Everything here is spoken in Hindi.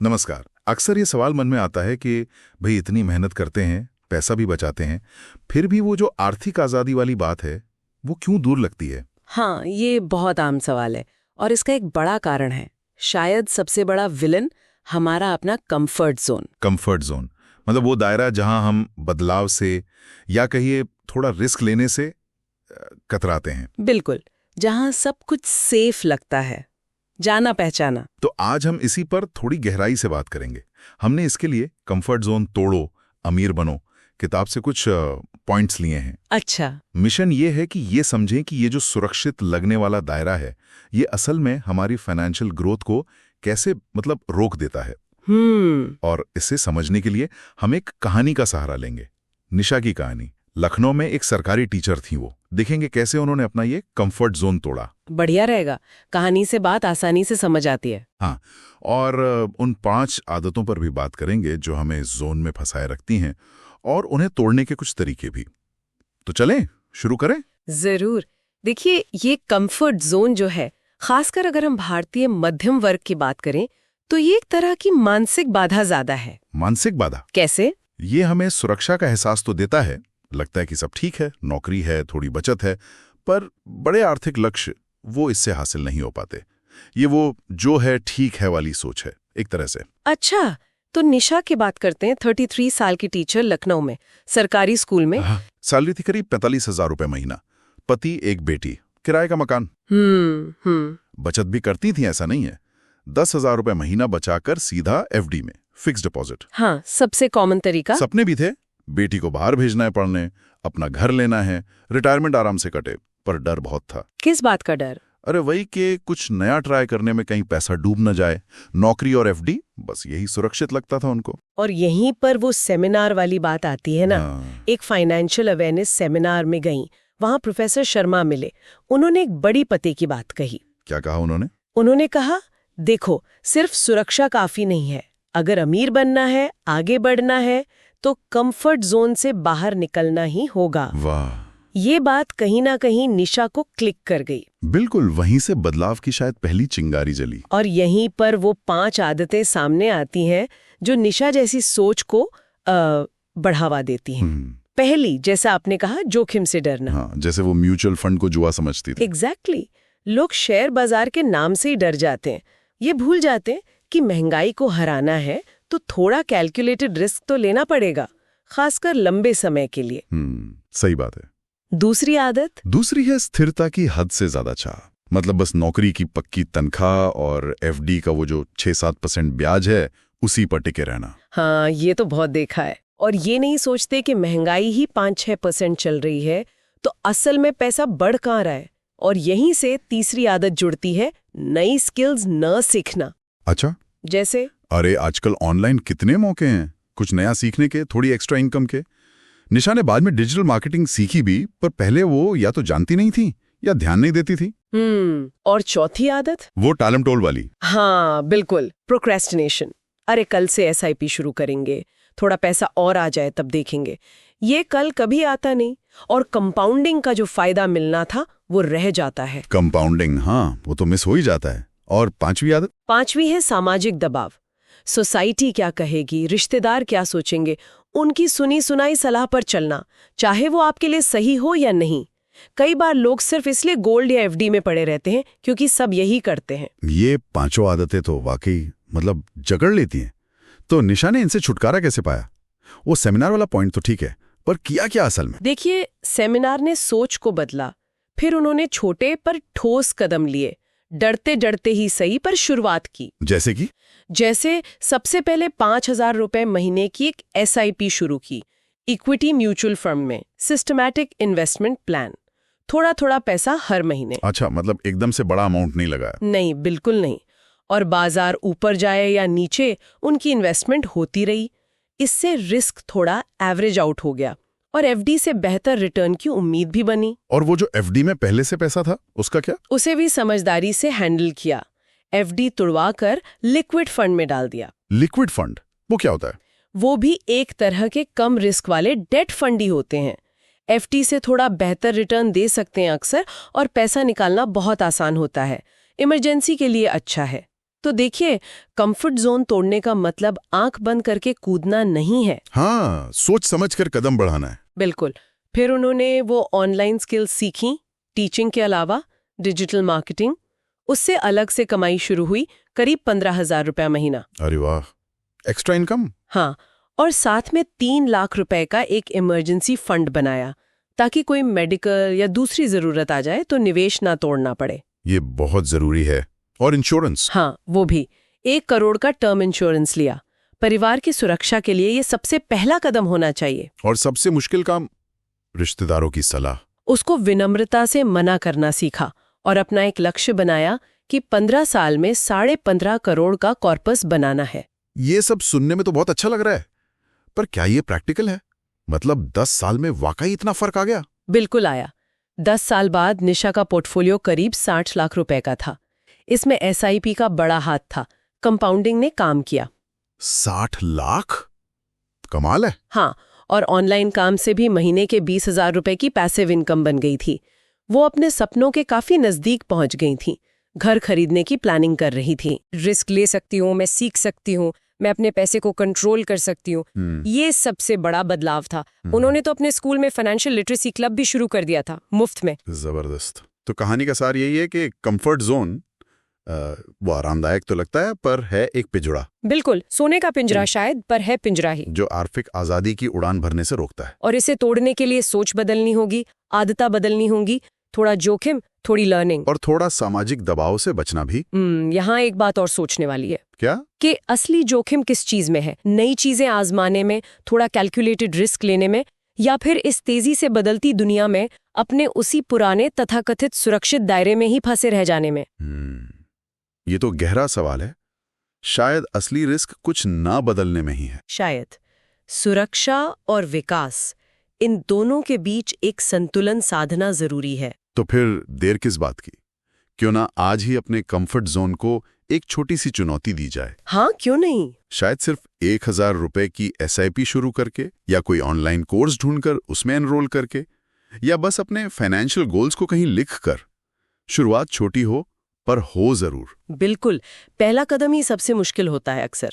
नमस्कार। अक्सर ये सवाल मन में आता है कि भाई इतनी मेहनत करते हैं, पैसा भी बचाते हैं, फिर भी वो जो आर्थिक आज़ादी वाली बात है वो क्यों दूर लगती है। हाँ, ये बहुत आम सवाल है और इसका एक बड़ा कारण है। शायद सबसे बड़ा विलन हमारा अपना कंफर्ट जोन। कंफर्ट जोन मतलब वो दायरा जहां हम बदलाव से या कहिए थोड़ा रिस्क लेने से कतराते हैं। बिल्कुल, जहाँ सब कुछ सेफ लगता है, जाना पहचाना। तो आज हम इसी पर थोड़ी गहराई से बात करेंगे। हमने इसके लिए कंफर्ट जोन तोड़ो अमीर बनो किताब से कुछ पॉइंट्स लिए हैं। अच्छा। मिशन ये है कि ये समझें कि ये जो सुरक्षित लगने वाला दायरा है ये असल में हमारी फाइनेंशियल ग्रोथ को कैसे रोक देता है। और इसे समझने के लिए हम एक कहानी का सहारा लेंगे। निशा की कहानी। लखनऊ में एक सरकारी टीचर थी वो। देखेंगे कैसे उन्होंने अपना ये कंफर्ट जोन तोड़ा। बढ़िया रहेगा, कहानी से बात आसानी से समझ आती है। हाँ, और उन 5 आदतों पर भी बात करेंगे जो हमें जोन में फंसाए रखती हैं और उन्हें तोड़ने के कुछ तरीके भी। तो चलें शुरू करें। जरूर। देखिए, ये कंफर्ट जोन जो है, खासकर अगर हम भारतीय मध्यम वर्ग की बात करें तो ये एक तरह की मानसिक बाधा ज्यादा है। मानसिक बाधा कैसे? ये हमें सुरक्षा का एहसास तो देता है, लगता है कि सब ठीक है, नौकरी है, थोड़ी बचत है, पर बड़े आर्थिक लक्ष्य वो इससे हासिल नहीं हो पाते। ये वो जो है ठीक है वाली सोच है एक तरह से। अच्छा, तो निशा की बात करते हैं। 33 साल की टीचर, लखनऊ में सरकारी स्कूल में। सैलरी थी करीब 45,000 रुपए महीना। पति, एक बेटी, किराए का मकान। बचत भी करती थी, ऐसा नहीं है। 10,000 रुपए महीना बचाकर सीधा एफडी में, फिक्स डिपॉजिट। हाँ, सबसे कॉमन तरीका। सपने भी थे, बेटी को बाहर भेजना है पढ़ने, अपना घर लेना है, रिटायरमेंट आराम से कटे। पर डर बहुत था। किस बात का डर? अरे वही कि कुछ नया ट्राई करने में कहीं पैसा डूब न जाए। नौकरी और एफडी, बस यही सुरक्षित लगता था उनको। और यहीं पर वो सेमिनार वाली बात आती है ना। एक फाइनेंशियल अवेयरनेस सेमिनार में गई, वहां प्रोफेसर शर्मा मिले। उन्होंने एक बड़ी पते की बात कही। क्या कहा उन्होंने? उन्होंने कहा, देखो, सिर्फ सुरक्षा काफी नहीं है। अगर अमीर बनना है, आगे बढ़ना है, तो कंफर्ट जोन से बाहर निकलना ही होगा। वाह! ये बात कहीं ना कहीं निशा को क्लिक कर गई। बिल्कुल, वहीं से बदलाव की शायद पहली चिंगारी जली। और यहीं पर वो 5 आदतें सामने आती हैं जो निशा जैसी सोच को बढ़ावा देती हैं। पहली, जैसा आपने कहा, जोखिम से डरना। हाँ, जैसे वो म्यूचुअल फंड को जुआ समझती थी। एग्जैक्टली। लोग शेयर बाजार के नाम से ही डर जाते हैं। ये भूल जाते हैं कि महंगाई को हराना है तो थोड़ा कैलकुलेटेड रिस्क तो लेना पड़ेगा, खासकर लंबे समय के लिए। सही बात है। दूसरी आदत? दूसरी है स्थिरता की हद से ज्यादा चाह। बस नौकरी की पक्की तनख्वाह और एफडी का वो जो 6-7% ब्याज है उसी पर टिके रहना। हाँ, ये तो बहुत देखा है। और ये नहीं सोचते कि महंगाई ही 5-6% चल रही है, तो असल में पैसा बढ़ कहाँ रहा है। और यहीं से तीसरी आदत जुड़ती है, नई स्किल्स न सीखना। अच्छा, जैसे? अरे आजकल ऑनलाइन कितने मौके हैं कुछ नया सीखने के, थोड़ी एक्स्ट्रा इनकम के। निशा ने बाद में डिजिटल मार्केटिंग सीखी भी, पर पहले वो या तो जानती नहीं थी या ध्यान नहीं देती थी। और चौथी आदत? वो टालम टोल वाली। हाँ बिल्कुल, प्रोक्रेस्टिनेशन। अरे कल से एसआईपी शुरू करेंगे, थोड़ा पैसा और आ जाए तब देखेंगे। ये कल कभी आता नहीं और कंपाउंडिंग का जो फायदा मिलना था वो रह जाता है। कंपाउंडिंग, हाँ, वो तो मिस हो ही जाता है। और पांचवी आदत? पांचवी है सामाजिक दबाव। सोसाइटी क्या कहेगी, रिश्तेदार क्या सोचेंगे, उनकी सुनी सुनाई सलाह पर चलना, चाहे वो आपके लिए सही हो या नहीं। कई बार लोग सिर्फ इसलिए गोल्ड या एफडी में पड़े रहते हैं क्योंकि सब यही करते हैं। ये 5 आदतें तो वाकई जकड़ लेती हैं। तो निशा ने इनसे छुटकारा कैसे पाया? वो सेमिनार वाला पॉइंट तो ठीक है, पर किया क्या असल में? देखिए, सेमिनार ने सोच को बदला। फिर उन्होंने छोटे पर ठोस कदम लिए, डरते डरते ही सही, पर शुरुआत की। जैसे कि? जैसे सबसे पहले 5,000 रुपए महीने की एक एसआईपी शुरू की, इक्विटी म्यूचुअल फंड में, सिस्टमैटिक इन्वेस्टमेंट प्लान। थोड़ा थोड़ा पैसा हर महीने। अच्छा, एकदम से बड़ा अमाउंट नहीं लगाया? नहीं, बिल्कुल नहीं। और बाजार ऊपर जाए या नीचे, उनकी इन्वेस्टमेंट होती रही। इससे रिस्क थोड़ा एवरेज आउट हो गया और एफडी से बेहतर रिटर्न की उम्मीद भी बनी। और वो जो एफडी में पहले से पैसा था, उसका क्या? उसे भी समझदारी से हैंडल किया। एफडी तुड़वाकर लिक्विड फंड में डाल दिया। लिक्विड फंड वो क्या होता है? वो भी एक तरह के कम रिस्क वाले डेट फंड ही होते हैं। एफडी से थोड़ा बेहतर रिटर्न दे सकते हैं अक्सर, और पैसा निकालना बहुत आसान होता है। इमरजेंसी के लिए अच्छा है। तो देखिए, कंफर्ट जोन तोड़ने का मतलब आंख बंद करके कूदना नहीं है। हाँ, सोच समझ कर कदम बढ़ाना है। बिल्कुल। फिर उन्होंने वो ऑनलाइन स्किल्स सीखी, टीचिंग के अलावा डिजिटल मार्केटिंग। उससे अलग से कमाई शुरू हुई, करीब 15,000 रुपया महीना। अरे वाह, एक्स्ट्रा इनकम। हाँ, और साथ में 3 लाख रुपए का एक इमरजेंसी फंड बनाया, ताकि कोई मेडिकल या दूसरी जरूरत आ जाए तो निवेश ना तोड़ना पड़े। ये बहुत जरूरी है। और इंश्योरेंस? हाँ, वो भी 1 करोड़ का टर्म इंश्योरेंस लिया। परिवार की सुरक्षा के लिए ये सबसे पहला कदम होना चाहिए। और सबसे मुश्किल काम, रिश्तेदारों की सलाह। उसको विनम्रता से मना करना सीखा और अपना एक लक्ष्य बनाया कि 15 साल में 15.5 करोड़ का कॉर्पस बनाना है। ये सब सुनने में तो बहुत अच्छा लग रहा है, पर क्या ये प्रैक्टिकल है? मतलब 10 साल में वाकई इतना फर्क आ गया? बिल्कुल आया। 10 साल बाद निशा का पोर्टफोलियो करीब 60 लाख रुपए का था। इसमें एसआईपी का बड़ा हाथ था, कंपाउंडिंग ने काम किया। 60 लाख? कमाल है। हाँ, और ऑनलाइन काम से भी महीने के 20,000 रुपए की पैसिव इनकम बन गई थी। वो अपने सपनों के काफी नजदीक पहुंच गई थी। घर खरीदने की प्लानिंग कर रही थी। रिस्क ले सकती हूँ, मैं सीख सकती हूँ, मैं अपने पैसे को कंट्रोल कर सकती हूँ। ये सबसे बड़ा बदलाव था। उन्होंने तो अपने स्कूल में फाइनेंशियल लिटरेसी क्लब भी शुरू कर दिया था, मुफ्त में। जबरदस्त। तो कहानी का सार यही है कि कंफर्ट जोन वो आरामदायक तो लगता है, पर है एक पिंजड़ा। बिल्कुल, सोने का पिंजरा शायद, पर है पिंजरा ही, जो आर्थिक आजादी की उड़ान भरने से रोकता है। और इसे तोड़ने के लिए सोच बदलनी होगी, आदतें बदलनी होंगी, थोड़ा जोखिम, थोड़ी लर्निंग, और थोड़ा सामाजिक दबाव से बचना भी। यहाँ एक बात और सोचने वाली है। क्या? कि असली जोखिम किस चीज में है? नई चीजें आजमाने में, थोड़ा कैलकुलेटेड रिस्क लेने में, या फिर इस तेजी से बदलती दुनिया में अपने उसी पुराने तथाकथित सुरक्षित दायरे में ही फंसे रह जाने में? ये तो गहरा सवाल है। शायद असली रिस्क कुछ ना बदलने में ही है। शायद सुरक्षा और विकास, इन दोनों के बीच एक संतुलन साधना जरूरी है। तो फिर देर किस बात की? क्यों ना आज ही अपने कंफर्ट जोन को एक छोटी सी चुनौती दी जाए। हाँ, क्यों नहीं? शायद सिर्फ 1,000 रुपए की एसआईपी शुरू करके, या कोई ऑनलाइन कोर्स ढूंढकर उसमें एनरोल करके, या बस अपने फाइनेंशियल गोल्स को कहीं लिख कर। शुरुआत छोटी हो, पर हो जरूर। बिल्कुल, पहला कदम ही सबसे मुश्किल होता है अक्सर।